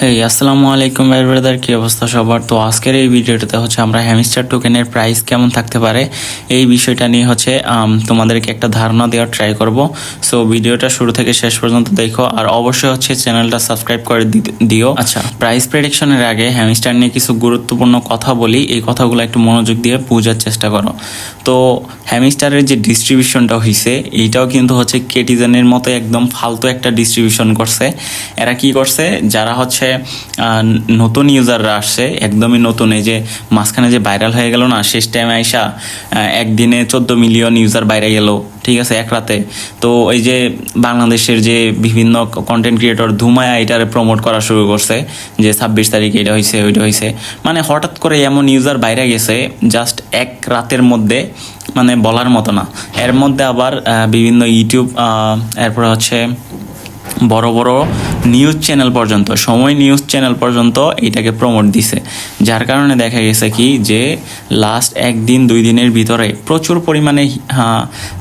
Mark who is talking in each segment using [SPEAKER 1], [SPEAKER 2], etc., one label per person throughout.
[SPEAKER 1] হেই আসসালামু আলাইকুম ভাই ব্রাদার, কি অবস্থা সবার? তো আজকের এই ভিডিওটাতে হচ্ছে আমরা হ্যামস্টার টোকেনের প্রাইস কেমন থাকতে পারে এই বিষয়টা নিয়ে হচ্ছে তোমাদেরকে একটা ধারণা দেওয়ার ট্রাই করব। সো ভিডিওটা শুরু থেকে শেষ পর্যন্ত দেখো, আর অবশ্যই হচ্ছে চ্যানেলটা সাবস্ক্রাইব করে দিও। আচ্ছা, প্রাইস প্রেডিকশনের আগে হ্যামস্টার নিয়ে কিছু গুরুত্বপূর্ণ কথা বলি, এই কথাগুলো একটু মনোযোগ দিয়ে বোঝার চেষ্টা করো। তো হ্যামস্টারের যে ডিস্ট্রিবিউশনটা হয়েছে এইটাও কিন্তু হচ্ছে কেটিজেনের মতো একদম ফালতু একটা ডিস্ট্রিবিউশন করছে। এরা কি করছে, যারা হচ্ছে নতুন ইউজাররা আসছে, একদমই নতুন, এই যে মাঝখানে যে ভাইরাল হয়ে গেল না, শেষ টাইমে আইসা একদিনে 14 মিলিয়ন ইউজার বাইরে গেল, ঠিক আছে, এক রাতে। তো এই যে বাংলাদেশের যে বিভিন্ন কন্টেন্ট ক্রিয়েটর ধুমায়া এটারে প্রমোট করা শুরু করছে যে 26 তারিখে এটা হয়েছে ওইটা হয়েছে, মানে হঠাৎ করে এমন ইউজার বাইরে গেছে জাস্ট এক রাতের মধ্যে, মানে বলার মতো না। এর মধ্যে আবার বিভিন্ন ইউটিউব, এরপরে হচ্ছে বড় বড় নিউজ চ্যানেল পর্যন্ত, সময় নিউজ চ্যানেল পর্যন্ত এইটাকে প্রমোট দিছে, যার কারণে দেখা গেছে কি যে লাস্ট একদিন দুই দিনের ভিতরে প্রচুর পরিমাণে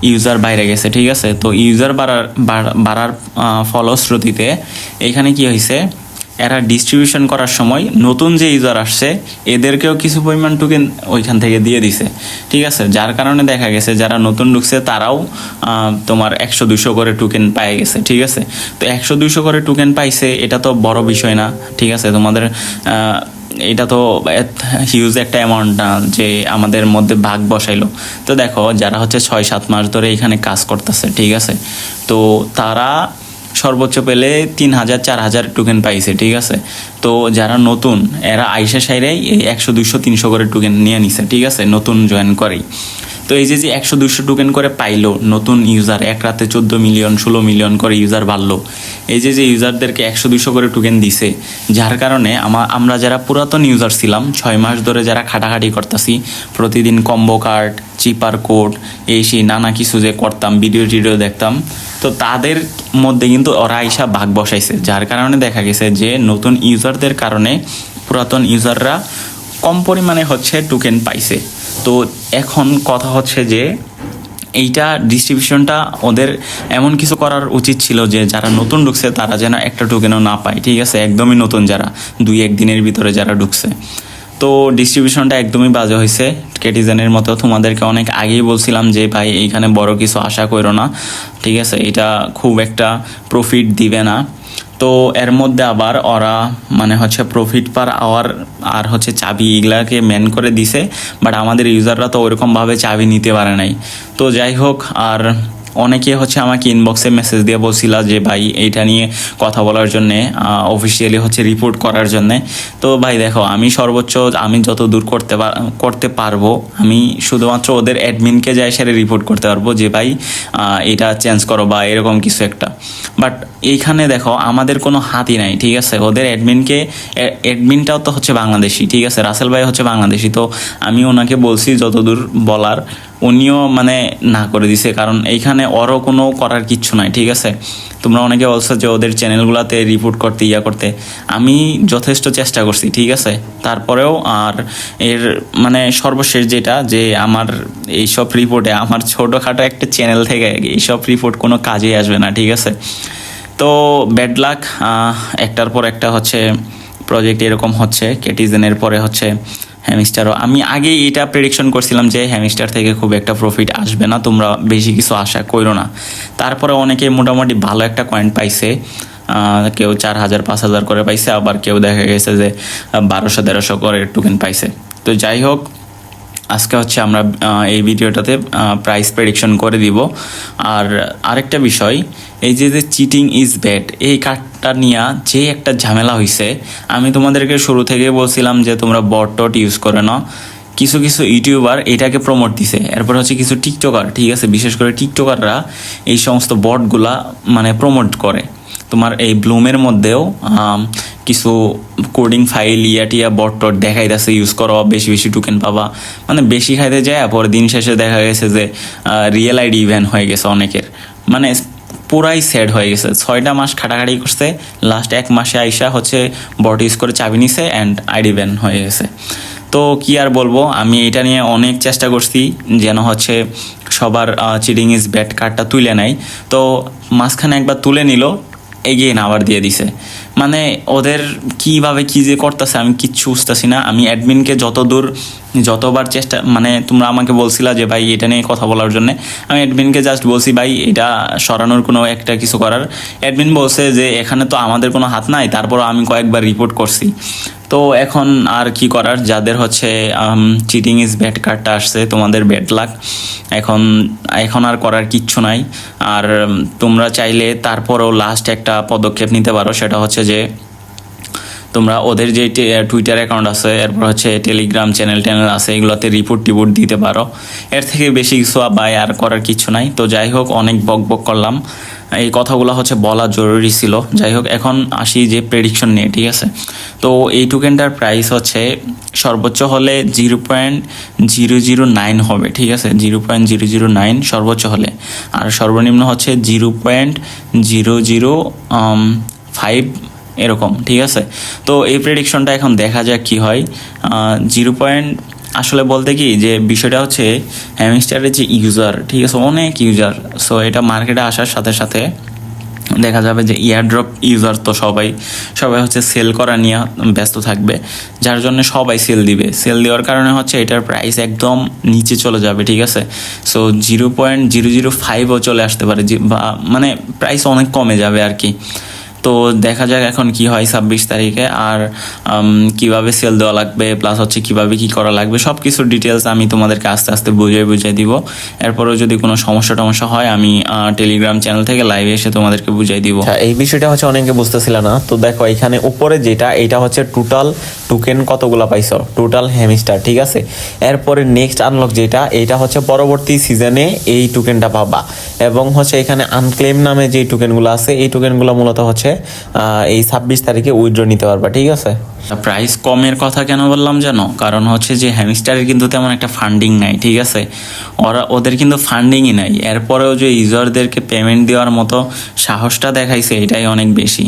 [SPEAKER 1] ইউজার বাইরে গেছে, ঠিক আছে। তো ইউজার বাড়ার ফলশ্রুতিতে এখানে কি হয়েছে, এরা ডিস্ট্রিবিউশন করার সময় নতুন যে ইউজার আসছে এদেরকেও কিছু পরিমাণ টোকেন ওইখান থেকে দিয়ে দিছে, ঠিক আছে। যার কারণে দেখা গেছে যারা নতুন ঢুকছে তারাও তোমার 100-200 করে টোকেন পাই গেছে, ঠিক আছে। তো 100-200 করে টোকেন পাইছে, এটা তো বড় বিষয় না, ঠিক আছে। তোমাদের এটা তো হিউজ একটা অ্যামাউন্ট না যে আমাদের মধ্যে ভাগ বসাইলো। তো দেখো যারা হচ্ছে 6-7 মাস ধরে এখানে কাজ করতেছে, ঠিক আছে, তো তারা সর্বোচ্চ পেলে 3,000-4,000 টোকেন পাইছে, ঠিক আছে। তো যারা নতুন এরা আইসা সাইরাই এই 100-200-300 করে টোকেন নিয়ে নিছে, ঠিক আছে, নতুন জয়েন করেই। তো এই যে 100-200 টোকেন করে পাইলো নতুন ইউজার, এক রাতে 14 মিলিয়ন 16 মিলিয়ন করে ইউজার বাড়লো, এই যে ইউজারদেরকে 100-200 করে টোকেন দিছে, যার কারণে আমরা যারা পুরাতন ইউজার ছিলাম 6 মাস ধরে যারা খাটাখাটি করতেছি, প্রতিদিন কম্বো কার্ড, চিপার কোড, এই সেই নানা কিছু যে করতাম, ভিডিও টিডিও দেখতাম, তো তাদের মধ্যে কিন্তু ওরা আইসা ভাগ বসাইছে, যার কারণে দেখা গেছে যে নতুন ইউজারদের কারণে পুরাতন ইউজাররা কম পরিমাণে হচ্ছে টোকেন পাইছে। তো এখন কথা হচ্ছে যে এইটা ডিস্ট্রিবিউশনটা ওদের এমন কিছু করার উচিত ছিল যে যারা নতুন ঢুকছে তারা যেন একটা টোকেনও না পায়, ঠিক আছে, একদমই নতুন যারা 2-1 দিনের ভিতরে যারা ঢুকছে। তো ডিস্ট্রিবিউশনটা একদমই বাজে হয়েছে কেটিজেনের মতো। তোমাদেরকে অনেক আগেই বলছিলাম যে ভাই এইখানে বড় কিছু আশা করো না, ঠিক আছে, এটা খুব একটা প্রফিট দিবে না। তো এর মধ্যে আবার ওরা মানে হচ্ছে প্রফিট পার আওয়ার আর হচ্ছে চাবি এগুলাকে মেন করে দিছে, বাট আমাদের ইউজাররা তো ওইরকমভাবে চাবি নিতে পারে নাই। তো যাই হোক, আর অনেকে হচ্ছে আমাকে ইনবক্সে মেসেজ দিয়ে বলছিল যে ভাই এইটা নিয়ে কথা বলার জন্যে, অফিসিয়ালি হচ্ছে রিপোর্ট করার জন্যে। তো ভাই দেখো, আমি সর্বোচ্চ আমি যত দূর করতে পারবো, আমি শুধুমাত্র ওদের অ্যাডমিনকে যাই সেটা রিপোর্ট করতে পারবো যে ভাই এটা চেঞ্জ করো বা এরকম কিছু একটা। বাট এইখানে দেখো আমাদের কোনো হাতই নাই, ঠিক আছে। ওদের অ্যাডমিনটাও তো হচ্ছে বাংলাদেশি, ঠিক আছে, রাসেল ভাই হচ্ছে বাংলাদেশি। তো আমি ওনাকে বলছি যতদূর বলার, উনিও মানে না করে দিছে, কারণ এইখানে ওরও কোনো করার কিচ্ছু নাই, ঠিক আছে। তোমরা অনেকে বলছো যে ওদের চ্যানেলগুলোতে রিপোর্ট করতে করতে, আমি যথেষ্ট চেষ্টা করছি, ঠিক আছে, তারপরেও আর এর মানে সর্বশেষ যেটা যে আমার এইসব রিপোর্টে আমার ছোটোখাটো একটা চ্যানেল থেকে এইসব রিপোর্ট কোনো কাজেই আসবে না, ঠিক আছে। তো ব্যাড লাক, একটার পর একটা হচ্ছে প্রজেক্ট এরকম হচ্ছে। কেটিজেনের পরে হচ্ছে হ্যামস্টারও, আমি আগেই এটা প্রেডিকশন করছিলাম যে হ্যামস্টার থেকে খুব একটা প্রফিট আসবে না, তোমরা বেশি কিছু আশা করো না। তারপরে অনেকে মোটামুটি ভালো একটা কয়েন পাইছে, কেউ 4,000-5,000 করে পাইছে, আবার কেউ দেখা গেছে যে 1,200-1,300 করে টোকেন পাইছে। তো যাই হোক, আজকে হচ্ছে আমরা এই ভিডিওটাতে প্রাইস প্রেডিকশন করে দিব। আর আরেকটা বিষয়, এই যে চিটিং ইজ ব্যাড এই কার্ডটা নিয়ে যে একটা ঝামেলা হয়েছে, আমি তোমাদেরকে শুরু থেকে বলছিলাম যে তোমরা বট টট ইউজ করে নাও। কিছু কিছু ইউটিউবার এটাকে প্রমোট দিছে, এরপর হচ্ছে কিছু টিকটকার, ঠিক আছে, বিশেষ করে টিকটকাররা এই সমস্ত বটগুলা মানে প্রমোট করে। তোমার এই ব্লুমের মধ্যেও কিছু কোডিং ফাইল টিয়া বট টট দেখাইতেছে, ইউজ করো বেশি বেশি টোকেন পাবা, মানে বেশি খাইতে যায়, পরে দিন শেষে দেখা গেছে যে রিয়েল আইডি ইভেন্ট হয়ে গেছে অনেকের, মানে পুরাই স্যাড হয়ে গেছে। 6টা মাস খাটাখাটি করছে, লাস্ট 1 মাসে আইসা হচ্ছে বট ইউজ করে চাবি নিছে অ্যান্ড আইডি ব্যান হয়ে গেছে। তো কি আর বলবো, আমি এটা নিয়ে অনেক চেষ্টা করছি যেন হচ্ছে সবার চিটিং ইজ ব্যাড কার্ডটা তুলে নেয়। তো মাঝখানে একবার তুলে নিল, এগিয়ে আবার দিয়ে দিছে, মানে ওদের কিভাবে কি যে করতেছে আমি কিচ্ছু বুঝতেছি না। আমি অ্যাডমিনকে যতবার চেষ্টা, মানে তোমরা আমাকে বলছিলা যে ভাই এটা নিয়ে কথা বলার জন্য, আমি অ্যাডমিনকে জাস্ট বলছি ভাই এটা সরানোর কোনো একটা কিছু করার। অ্যাডমিন বলছে যে এখানে তো আমাদের কোনো হাত নাই, তারপর আমি কয়েকবার রিপোর্ট করছি। তো এখন আর কি করার, যাদের হচ্ছে চিটিং ইজ ব্যাড কার্ডটা আসছে, তোমাদের ব্যাড লাক। এখন আর করার কিচ্ছু নাই। আর তোমরা চাইলে তারপরও লাস্ট একটা পদক্ষেপ নিতে পারো, সেটা হচ্ছে যে তোমরা ওদের যে টুইটার অ্যাকাউন্ট আছে, এরপর হচ্ছে টেলিগ্রাম চ্যানেল আছে, এগুলোতে রিপোর্ট দিতে পারো। এর থেকে বেশি কিছু আর করার কিছু নাই। তো যাই হোক, অনেক বক করলাম, এই কথাগুলো হচ্ছে বলা জরুরি ছিল। যাই হোক, এখন আসি যে প্রেডিকশন নিয়ে, ঠিক আছে? তো এই টোকেনটার প্রাইস হচ্ছে সর্বোচ্চ হলে 0.009 হবে, ঠিক আছে? 0.009 সর্বোচ্চ হলে, আর সর্বনিম্ন হচ্ছে 0.005 এরকম, ঠিক আছে? তো এই প্রেডিকশনটা এখন দেখা যাক কি হয়। আসলে বলতে কি যে বিষয়টা হচ্ছে হ্যামস্টারের যে ইউজার, ঠিক আছে, অনেক ইউজার। সো এটা মার্কেটে আসার সাথে সাথে দেখা যাবে যে ইয়ারড্রপ ইউজার তো সবাই হচ্ছে সেল করা নিয়ে ব্যস্ত থাকবে, যার জন্য সবাই সেল দিবে। সেল দেওয়ার কারণে হচ্ছে এটার প্রাইস একদম নিচে চলে যাবে, ঠিক আছে? সো 0.005ও চলে আসতে পারে, বা মানে প্রাইস অনেক কমে যাবে আর কি। তো দেখা যাক এখন কি হয় 26 তারিখে, আর কিভাবে সেল দেওয়া লাগবে, প্লাস হচ্ছে কিভাবে কি করা লাগবে, সব কিছুর ডিটেলস আমি তোমাদেরকে আস্তে আস্তে বুঝিয়ে দিব। এরপরেও যদি কোনো সমস্যা হয় আমি টেলিগ্রাম চ্যানেল থেকে লাইভে এসে তোমাদেরকে বুঝিয়ে দিব।
[SPEAKER 2] এই বিষয়টা হচ্ছে অনেকে বুঝতেছিল না। তো দেখো এখানে উপরে যেটা, এটা হচ্ছে টোটাল টোকেন কতগুলা পাইছো, টোটাল হ্যামস্টার, ঠিক আছে? এরপরে নেক্সট আনলক যেটা, এটা হচ্ছে পরবর্তী সিজনে এই টোকেনটা পাবা। এবং হচ্ছে এখানে আনক্লেম নামে যে টোকেনগুলো আছে, এই টোকেনগুলো মূলত হচ্ছে এই 26 তারিখে উইথড্র নিতে পারবা, ঠিক আছে?
[SPEAKER 1] প্রাইস কমের কথা কেন বললাম জানো? কারণ হচ্ছে যে হ্যামস্টারের কিন্তু তেমন একটা ফান্ডিং নাই, ঠিক আছে? ওদের কিন্তু ফান্ডিংই নাই, এরপরেও যে ইউজারদেরকে পেমেন্ট দেওয়ার মতো সাহসটা দেখাইছে, এটাই অনেক বেশি।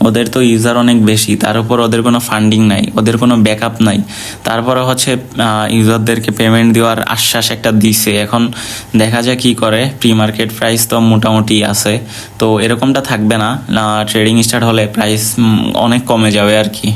[SPEAKER 1] ওদের তো ইউজার অনেক বেশি, তার উপর ওদের কোনো ফান্ডিং নাই, ওদের কোনো ব্যাকআপ নাই, তারপরে হচ্ছে ইউজারদেরকে পেমেন্ট দেওয়ার আশ্বাস একটা দিছে। এখন দেখা যায় কি করে। প্রি মার্কেট প্রাইস তো মোটামুটি আছে, তো এরকমটা থাকবে না। ট্রেডিং স্টার্ট হলে প্রাইস অনেক কমে যাবে আর কি।